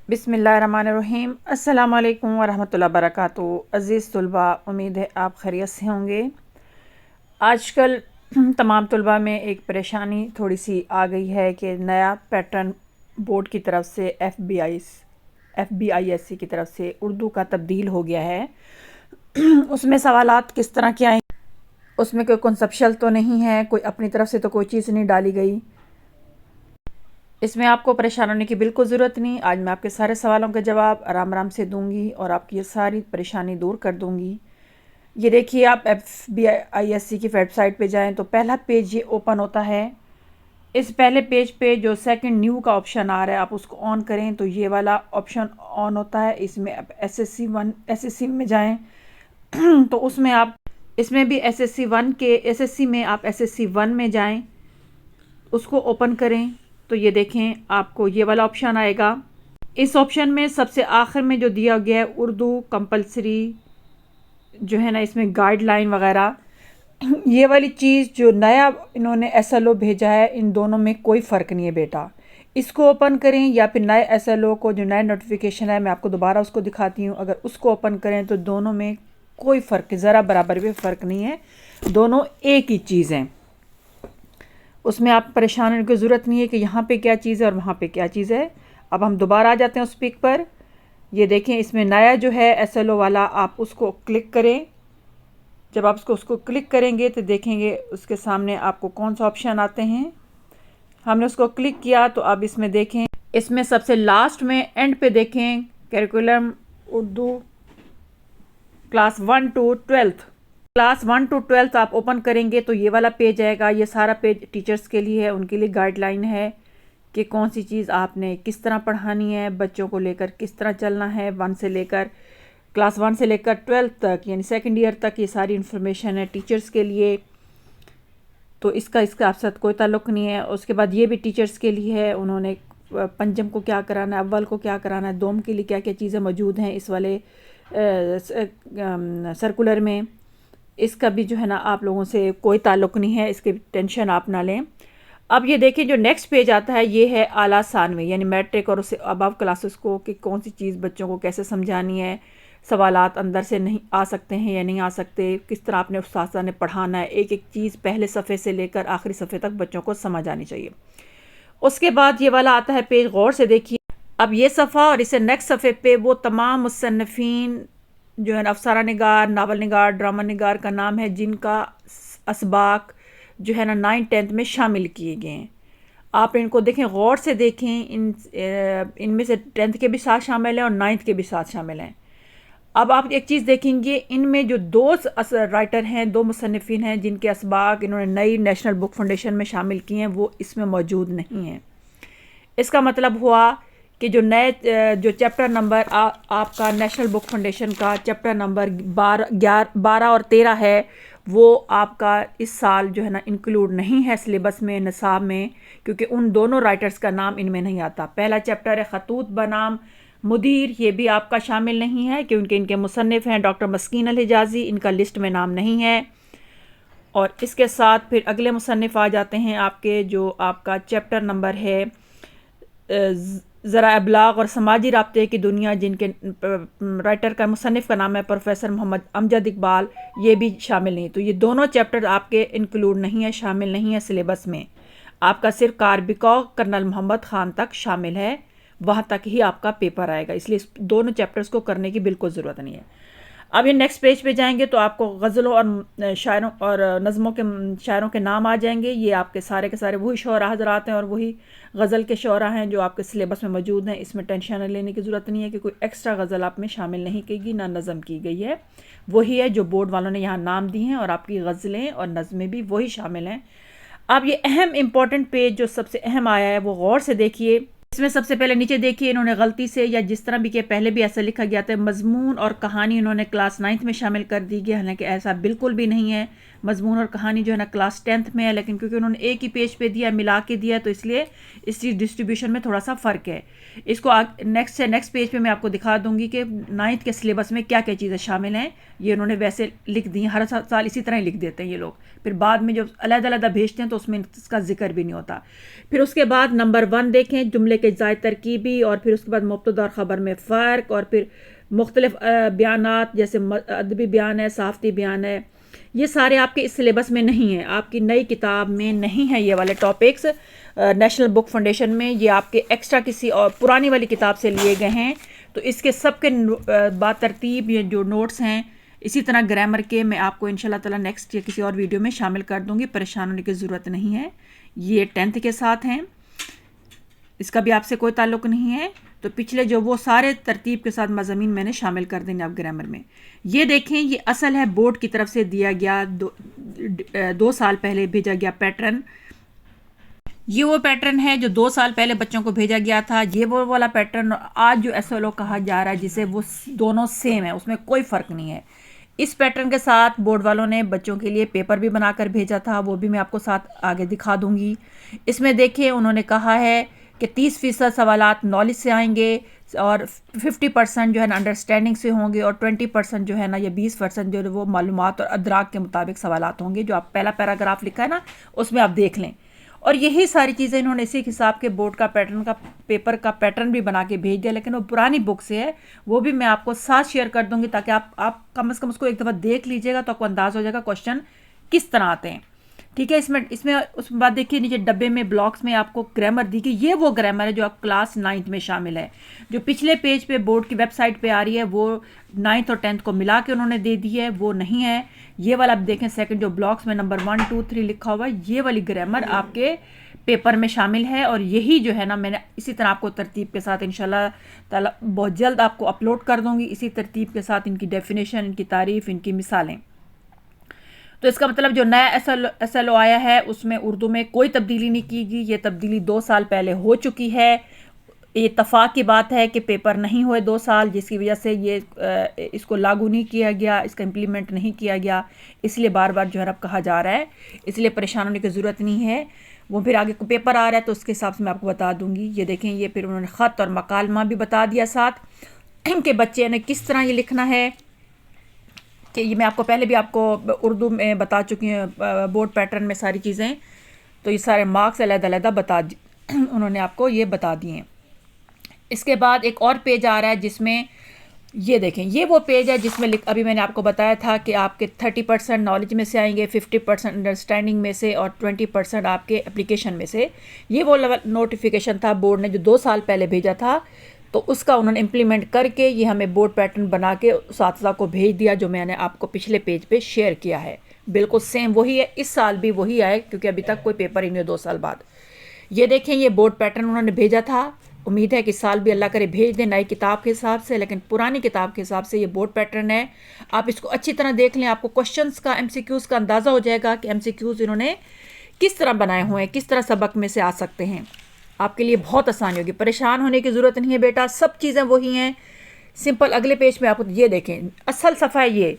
बिस्मिल्लाहिर्रहमानिर्रहीम। अस्सलामु अलैकुम वरहमतुल्लाहि वबरकातुहू। अज़ीज़ तलबा, उम्मीद है आप खैरियत से होंगे। आजकल तमाम तलबा में एक परेशानी थोड़ी सी आ गई है कि नया पैटर्न बोर्ड की तरफ से FBISC की तरफ से उर्दू का तब्दील हो गया है। उसमें सवालात किस तरह के आए, उसमें कोई कॉन्सेप्शुअल तो नहीं है, कोई अपनी तरफ से तो कोई चीज़ नहीं डाली गई। इसमें आपको परेशान होने की बिल्कुल ज़रूरत नहीं। आज मैं आपके सारे सवालों के जवाब आराम आराम से दूंगी और आपकी ये सारी परेशानी दूर कर दूंगी। ये देखिए, आप FBISC की वेबसाइट पे जाएं तो पहला पेज ये ओपन होता है। इस पहले पेज पे जो सेकंड न्यू का ऑप्शन आ रहा है, आप उसको ऑन करें तो ये वाला ऑप्शन ऑन होता है। इसमें आप SSC में जाएँ तो उसमें आप इसमें भी SSC में आप SSC 1 में जाएँ, उसको ओपन करें तो ये देखें आपको ये वाला ऑप्शन आएगा। इस ऑप्शन में सबसे आखिर में जो दिया गया है उर्दू कंपलसरी जो है ना, इसमें गाइडलाइन वगैरह, ये वाली चीज़ जो नया इन्होंने SLO भेजा है, इन दोनों में कोई फ़र्क नहीं है बेटा। इसको ओपन करें या फिर नए SLO को, जो नया नोटिफिकेशन है, मैं आपको दोबारा उसको दिखाती हूँ। अगर उसको ओपन करें तो दोनों में कोई फ़र्क, ज़रा बराबर भी फ़र्क नहीं है, दोनों एक ही चीज़ हैं। उसमें आप परेशान होने की ज़रूरत नहीं है कि यहाँ पे क्या चीज़ है और वहाँ पे क्या चीज़ है। अब हम दोबारा आ जाते हैं उस पिक पर। ये देखें, इसमें नया जो है SLO वाला, आप उसको क्लिक करें। जब आप उसको क्लिक करेंगे तो देखेंगे उसके सामने आपको कौन सा ऑप्शन आते हैं। हमने उसको क्लिक किया तो अब इसमें देखें, इसमें सबसे लास्ट में एंड पे देखें curriculum Urdu class 1 to 12th। Class 1 to 12th आप ओपन करेंगे तो ये वाला पेज आएगा। ये सारा पेज टीचर्स के लिए है, उनके लिए गाइडलाइन है कि कौन सी चीज़ आपने किस तरह पढ़ानी है, बच्चों को लेकर किस तरह चलना है। क्लास 1 से लेकर 12th तक, यानी सेकेंड ईयर तक ये सारी इन्फॉर्मेशन है टीचर्स के लिए। तो इसका आपके साथ कोई ताल्लुक़ नहीं है। उसके बाद ये भी टीचर्स के लिए है, उन्होंने पंजम को क्या कराना है, अव्वल को क्या कराना है, दोम के लिए क्या क्या चीज़ें मौजूद हैं इस वाले सर्कुलर में। इसका भी जो है ना, आप लोगों से कोई ताल्लुक़ नहीं है, इसकी टेंशन आप ना लें। अब ये देखिए, जो नेक्स्ट पेज आता है ये है आला सानवी, यानी मैट्रिक और उससे अबव क्लासेस को, कि कौन सी चीज़ बच्चों को कैसे समझानी है, सवालात अंदर से नहीं आ सकते हैं या नहीं आ सकते, किस तरह आपने उस्ताद ने पढ़ाना है, एक एक चीज़ पहले सफ़े से लेकर आखिरी सफ़े तक बच्चों को समझ आनी चाहिए। उसके बाद ये वाला आता है पेज, गौर से देखिए। अब ये सफ़ा और इसे नेक्स्ट सफ़े पे वो तमाम मुसन्निफ़ीन जो है, अफसारा निगार, नावल निगार, ड्रामा निगार का नाम है, जिनका असबाक जो है ना 9th 10th में शामिल किए गए हैं। आप इनको देखें, गौर से देखें। इनमें से 10th के भी साथ शामिल हैं और 9th के भी साथ शामिल हैं। अब आप एक चीज़ देखेंगे, इनमें जो दो राइटर हैं, दो मुसन्निफ़ीन हैं जिनके असबाक इन्होंने नई नेशनल बुक फाउंडेशन में शामिल किए हैं, वो इसमें मौजूद नहीं हैं। इसका मतलब हुआ कि जो चैप्टर नंबर आपका नेशनल बुक फाउंडेशन का चैप्टर नंबर 12 और 13 है, वो आपका इस साल जो है ना इंक्लूड नहीं है सिलेबस में, निसाब में, क्योंकि उन दोनों राइटर्स का नाम इनमें नहीं आता। पहला चैप्टर है खतूत बनाम मुदीर, ये भी आपका शामिल नहीं है क्योंकि इनके मुसन्निफ़ हैं डॉक्टर मस्कीन अल हिजाज़ी, इनका लिस्ट में नाम नहीं है। और इसके साथ फिर अगले मुसन्निफ़ आ जाते हैं आपके, जो आपका चैप्टर नंबर है ज़रा अबलाग और समाजी राब्ते की दुनिया, जिनके राइटर का मुसन्निफ़ का नाम है प्रोफेसर मोहम्मद अमजद इकबाल, ये भी शामिल नहीं। तो ये दोनों चैप्टर आपके इंक्लूड नहीं है, शामिल नहीं है सिलेबस में। आपका सिर्फ कारबिका कर्नल मोहम्मद ख़ान तक शामिल है, वहाँ तक ही आपका पेपर आएगा, इसलिए इस दोनों चैप्टर्स को करने की बिल्कुल ज़रूरत नहीं है। अब ये नेक्स्ट पेज पे जाएंगे तो आपको गज़लों और शायरों और नज़मों के शायरों के नाम आ जाएंगे। ये आपके सारे के सारे वही शोरा हज़रात हैं और वही गज़ल के शोरा हैं जो आपके सिलेबस में मौजूद हैं। इसमें टेंशन लेने की ज़रूरत नहीं है कि कोई एक्स्ट्रा गज़ल आप में शामिल नहीं की गई, ना नज़म की गई है। वही है जो बोर्ड वालों ने यहाँ नाम दिए हैं, और आपकी गज़लें और नज़में भी वही शामिल हैं। अब ये अहम इम्पॉर्टेंट पेज जो सबसे अहम आया है, वो गौर से देखिए। इसमें सबसे पहले नीचे देखिए, इन्होंने गलती से, या जिस तरह भी किया, पहले भी ऐसा लिखा गया था, मजमून और कहानी इन्होंने क्लास 9th में शामिल कर दी गई, हालांकि ऐसा बिल्कुल भी नहीं है। मजमून और कहानी जो है ना क्लास 10th में है, लेकिन क्योंकि उन्होंने एक ही पेज पे दिया, मिला के दिया, तो इसलिए इसकी डिस्ट्रीब्यूशन में थोड़ा सा फ़र्क है। इसको नेक्स्ट पेज पे मैं आपको दिखा दूंगी कि 9th के सिलेबस में क्या क्या चीज़ें शामिल हैं। ये उन्होंने वैसे लिख दी, हर साल इसी तरह ही लिख देते हैं ये लोग, फिर बाद में जब अलग अलग भेजते हैं तो उसमें इसका जिक्र भी नहीं होता। फिर उसके बाद नंबर 1 देखें, जुमले के जाय तरकीबी, और फिर उसके बाद मुब्तदा और ख़बर में फ़र्क, और फिर मुख्तलिफ बयानात जैसे अदबी बयान है, सहाफ़ती बयान है, ये सारे आपके इस सिलेबस में नहीं है, आपकी नई किताब में नहीं है ये वाले टॉपिक्स। नेशनल बुक फाउंडेशन में ये आपके एक्स्ट्रा किसी और पुरानी वाली किताब से लिए गए हैं। तो इसके सब के बातरतीब ये जो नोट्स हैं, इसी तरह ग्रामर के मैं आपको इंशाल्लाह ताला नेक्स्ट या किसी और वीडियो में शामिल कर दूंगी, परेशान होने की ज़रूरत नहीं है। ये 10th के साथ हैं, इसका भी आपसे कोई ताल्लुक़ नहीं है। तो पिछले जो वो सारे तरतीब के साथ मज़ामीन मैंने शामिल कर देंगे आप ग्रामर में। ये देखें, ये असल है बोर्ड की तरफ से दिया गया 2 साल पहले भेजा गया पैटर्न। ये वो पैटर्न है जो 2 साल पहले बच्चों को भेजा गया था। ये वो वाला पैटर्न आज जो SLO कहा जा रहा है, जिसे वो दोनों सेम है, उसमें कोई फ़र्क नहीं है। इस पैटर्न के साथ बोर्ड वालों ने बच्चों के लिए पेपर भी बनाकर भेजा था, वो भी मैं आपको साथ आगे दिखा दूंगी। इसमें देखिए, उन्होंने कहा है कि 30% सवालात नॉलेज से आएंगे, और 50% जो है ना अंडरस्टैंडिंग से होंगे, और 20% जो है ना, ये 20% जो है वो मालूमात और अदराक के मुताबिक सवालात होंगे। जो आप पहला पैराग्राफ लिखा है ना, उसमें आप देख लें। और यही सारी चीज़ें इन्होंने इसी हिसाब के बोर्ड का पैटर्न का पेपर का पैटर्न भी बना के भेज दिया, लेकिन वो पुरानी बुक से है, वो भी मैं आपको साथ शेयर कर दूंगी, ताकि आप कम से कम उसको एक दफ़ा देख लीजिएगा, तो आपको अंदाज़ हो जाएगा क्वेश्चन किस तरह आते हैं। ठीक है, इसमें उसके बाद देखिए नीचे डब्बे में ब्लॉक्स में आपको ग्रामर दी गई। ये वो ग्रामर है जो आप क्लास 9th में शामिल है। जो पिछले पेज पे बोर्ड की वेबसाइट पे आ रही है, वो 9th और 10th को मिला के उन्होंने दे दी है, वो नहीं है। ये वाला आप देखें, सेकंड जो ब्लॉक्स में नंबर 1, 2, 3 लिखा हुआ है, ये वाली ग्रामर आपके पेपर में शामिल है। और यही जो है ना, मैंने इसी तरह आपको तरतीब के साथ इंशाल्लाह ताला बहुत जल्द आपको अपलोड कर दूंगी, इसी तरतीब के साथ इनकी डेफिनेशन, इनकी तारीफ़, इनकी मिसालें। तो इसका मतलब जो नया SLO आया है, उसमें उर्दू में कोई तब्दीली नहीं की गई। ये तब्दीली 2 साल पहले हो चुकी है। ये इत्तफाक की बात है कि पेपर नहीं हुए 2 साल, जिसकी वजह से ये इसको लागू नहीं किया गया, इसका इम्प्लीमेंट नहीं किया गया, इसलिए बार बार जो है अब कहा जा रहा है। इसलिए परेशान होने की ज़रूरत नहीं है। वो फिर आगे को पेपर आ रहा है, तो उसके हिसाब से मैं आपको बता दूंगी। ये देखें, ये फिर उन्होंने ख़त और मकालमा भी बता दिया साथ कि बच्चे ने किस तरह ये लिखना है। कि ये मैं आपको पहले भी आपको उर्दू में बता चुकी हूँ, बोर्ड पैटर्न में सारी चीज़ें। तो ये सारे मार्क्स अलग-अलग उन्होंने आपको ये बता दिए हैं। इसके बाद एक और पेज आ रहा है, जिसमें ये देखें, ये वो पेज है जिसमें अभी मैंने आपको बताया था कि आपके 30% नॉलेज में से आएंगे, 50% अंडरस्टैंडिंग में से, और 20% आपके एप्लीकेशन में से। ये वो नोटिफिकेशन था बोर्ड ने जो 2 साल पहले भेजा था, तो उसका उन्होंने इम्प्लीमेंट करके ये हमें बोर्ड पैटर्न बना के साथी को भेज दिया, जो मैंने आपको पिछले पेज पे शेयर किया है। बिल्कुल सेम वही है, इस साल भी वही आए, क्योंकि अभी तक कोई पेपर ही नहीं है 2 साल बाद। ये देखें, ये बोर्ड पैटर्न उन्होंने भेजा था। उम्मीद है कि इस साल भी अल्लाह करे भेज दें नई किताब के हिसाब से, लेकिन पुरानी किताब के हिसाब से ये बोर्ड पैटर्न है। आप इसको अच्छी तरह देख लें, आपको क्वेश्चंस का, MCQs का अंदाज़ा हो जाएगा कि MCQs इन्होंने किस तरह बनाए हुए हैं, किस तरह सबक में से आ सकते हैं। आपके लिए बहुत आसानी होगी, परेशान होने की ज़रूरत नहीं है बेटा, सब चीज़ें वही हैं, सिंपल। अगले पेज में आपको ये देखें, असल सफ़ा ये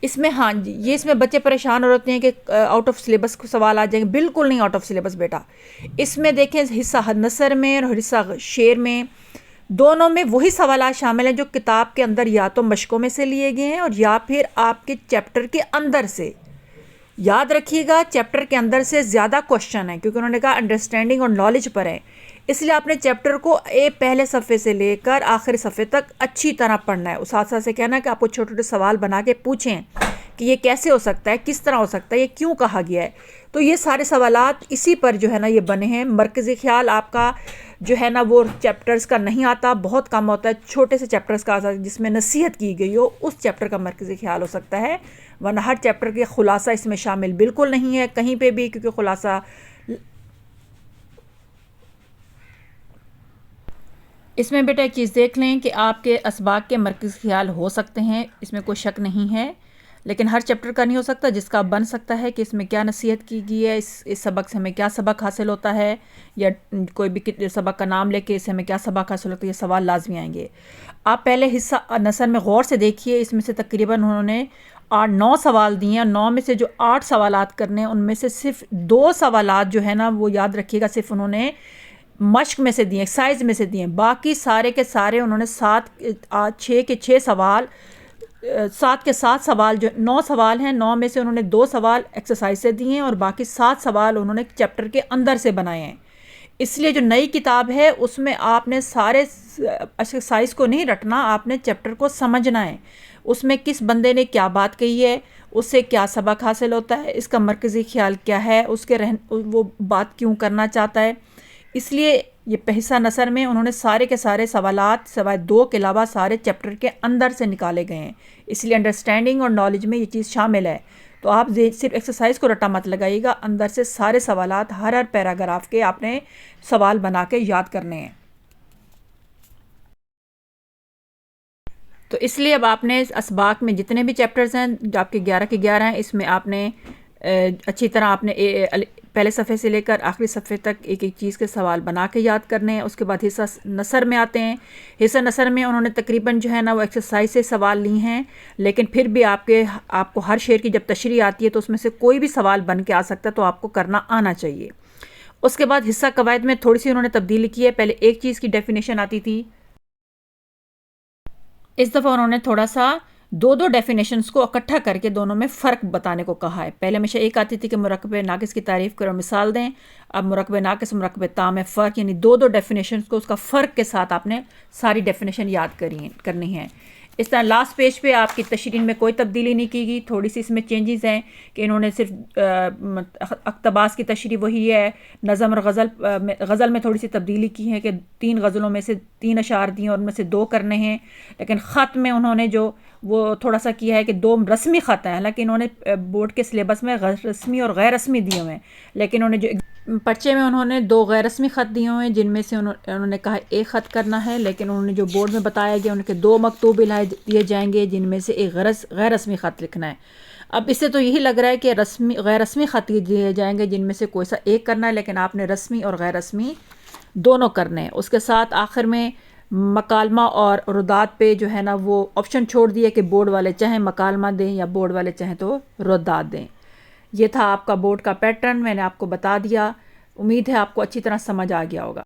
इसमें, हाँ जी, ये इसमें बच्चे परेशान हो रहे हैं कि आउट ऑफ सिलेबस को सवाल आ जाएंगे। बिल्कुल नहीं आउट ऑफ सिलेबस बेटा। इसमें देखें, हिस्सा नसर में और हिस्सा शेर में, दोनों में वही सवाल शामिल हैं जो किताब के अंदर या तो मशकों में से लिए गए हैं, और या फिर आपके चैप्टर के अंदर से। याद रखिएगा, चैप्टर के अंदर से ज़्यादा क्वेश्चन है, क्योंकि उन्होंने कहा अंडरस्टैंडिंग और नॉलेज पर है, इसलिए आपने चैप्टर को पहले सफ़े से लेकर आखिरी सफ़े तक अच्छी तरह पढ़ना है। उस साथ से कहना है कि आपको छोटे छोटे सवाल बना के पूछें कि ये कैसे हो सकता है, किस तरह हो सकता है, ये क्यों कहा गया है। तो ये सारे सवालात इसी पर जो है ना ये बने हैं। मरकज़ी ख्याल आपका जो है ना वो चैप्टर्स का नहीं आता, बहुत कम होता है। छोटे से चैप्टर्स का आता है जिसमें नसीहत की गई हो, उस चैप्टर का मरकज़ी ख्याल हो सकता है, वरना हर चैप्टर के खुलासा इसमें शामिल बिल्कुल नहीं है कहीं पे भी, क्योंकि खुलासा इसमें बेटा एक चीज़ देख लें कि आपके असबाक के मरकज़ी ख्याल हो सकते हैं, इसमें कोई शक नहीं है, लेकिन हर चैप्टर का नहीं हो सकता। जिसका बन सकता है कि इसमें क्या नसीहत की गई है, इस सबक से हमें क्या सबक हासिल होता है, या कोई भी सबक का नाम लेके इससे हमें क्या सबक हासिल होता है, ये सवाल लाजमी आएंगे। आप पहले हिस्सा नसर में गौर से देखिए, इसमें से तकरीबन उन्होंने 8-9 सवाल दिए हैं। 9 में से जो 8 सवालात करने हैं, उनमें से सिर्फ 2 सवालात जो है ना वो याद रखिएगा सिर्फ उन्होंने मश्क में से दिए, एक्सरसाइज में से दिए। बाकी सारे के सारे उन्होंने 6 के 6 सवाल, 7 के 7 सवाल, जो 9 सवाल हैं, 9 में से उन्होंने 2 सवाल एक्सरसाइज से दिए हैं, और बाकी 7 सवाल उन्होंने चैप्टर के अंदर से बनाए हैं। इसलिए जो नई किताब है उसमें आपने सारे एक्सरसाइज को नहीं रटना, आपने चैप्टर को समझना है। उसमें किस बंदे ने क्या बात कही है, उससे क्या सबक हासिल होता है, इसका मरकज़ी ख्याल क्या है, वो बात क्यों करना चाहता है। इसलिए ये हिस्सा नसर में उन्होंने सारे के सारे सवालात सवाए 2 के अलावा सारे चैप्टर के अंदर से निकाले गए हैं। इसलिए अंडरस्टैंडिंग और नॉलेज में ये चीज़ शामिल है। तो आप सिर्फ एक्सरसाइज को रटा मत लगाइएगा, अंदर से सारे सवालात हर पैराग्राफ के आपने सवाल बना के याद करने हैं। तो इसलिए अब आपने असबाक में जितने भी चैप्टर्स हैं, जो आपके 11 के 11 हैं, इसमें आपने अच्छी तरह आपने पहले सफ़े से लेकर आखिरी सफ़े तक एक एक चीज़ के सवाल बना के याद करने हैं। उसके बाद हिस्सा नसर में आते हैं। हिस्सा नसर में उन्होंने तकरीबन जो है ना वो एक्सरसाइज से सवाल ली हैं, लेकिन फिर भी आपको हर शेर की जब तशरीह आती है तो उसमें से कोई भी सवाल बन के आ सकता है, तो आपको करना आना चाहिए। उसके बाद हिस्सा कवायद में थोड़ी सी उन्होंने तब्दीली की है। पहले एक चीज़ की डेफिनेशन आती थी, इस दफ़ा उन्होंने थोड़ा सा 2 डेफिनेशंस को इकट्ठा करके दोनों में फ़र्क बताने को कहा है। पहले हमेशा एक आती थी कि मुरक्कब नाक़िस की तारीफ़ करो, मिसाल दें। अब मुरक्कब नाक़िस मुरक्कब ताम में फ़र्क, यानी 2 डेफिनेशंस को उसका फ़र्क के साथ आपने सारी डेफिनेशन याद करनी है। इस तरह लास्ट पेज पे आपकी तशरीह में कोई तब्दीली नहीं की गई। थोड़ी सी इसमें चेंजेस हैं कि इन्होंने सिर्फ अक़्तबास की तशरीह वही है। नज़म और गज़ल में थोड़ी सी तब्दीली की है कि 3 गज़लों में से 3 अशार दिए और उनमें से 2 करने हैं। लेकिन ख़त में उन्होंने जो वो थोड़ा सा किया है कि 2 रस्मी ख़त हैं। हालांकि इन्होंने बोर्ड के सिलेबस में रस्मी और गैर रस्मी दिए हुए हैं, लेकिन उन्होंने जो पर्चे में उन्होंने 2 गैर रस्मी ख़त दिए हुए हैं, जिनमें से उन्होंने कहा एक ख़त करना है। लेकिन उन्होंने जो बोर्ड में बताया गया उनके 2 मकतूब दिए जाएंगे, जिनमें से एक गैर रस्मी ख़त लिखना है। अब इससे तो यही लग रहा है कि गैर रस्मी ख़त दिए जाएंगे, जिनमें से कोई सा एक करना है, लेकिन आपने रस्मी और गैर रस्मी दोनों करने हैं। उसके साथ आखिर में मकालमा और रुदात पे जो है ना वो ऑप्शन छोड़ दिया कि बोर्ड वाले चाहें मकालमा दें या बोर्ड वाले चाहें तो रुदात दें। ये था आपका बोर्ड का पैटर्न, मैंने आपको बता दिया। उम्मीद है आपको अच्छी तरह समझ आ गया होगा।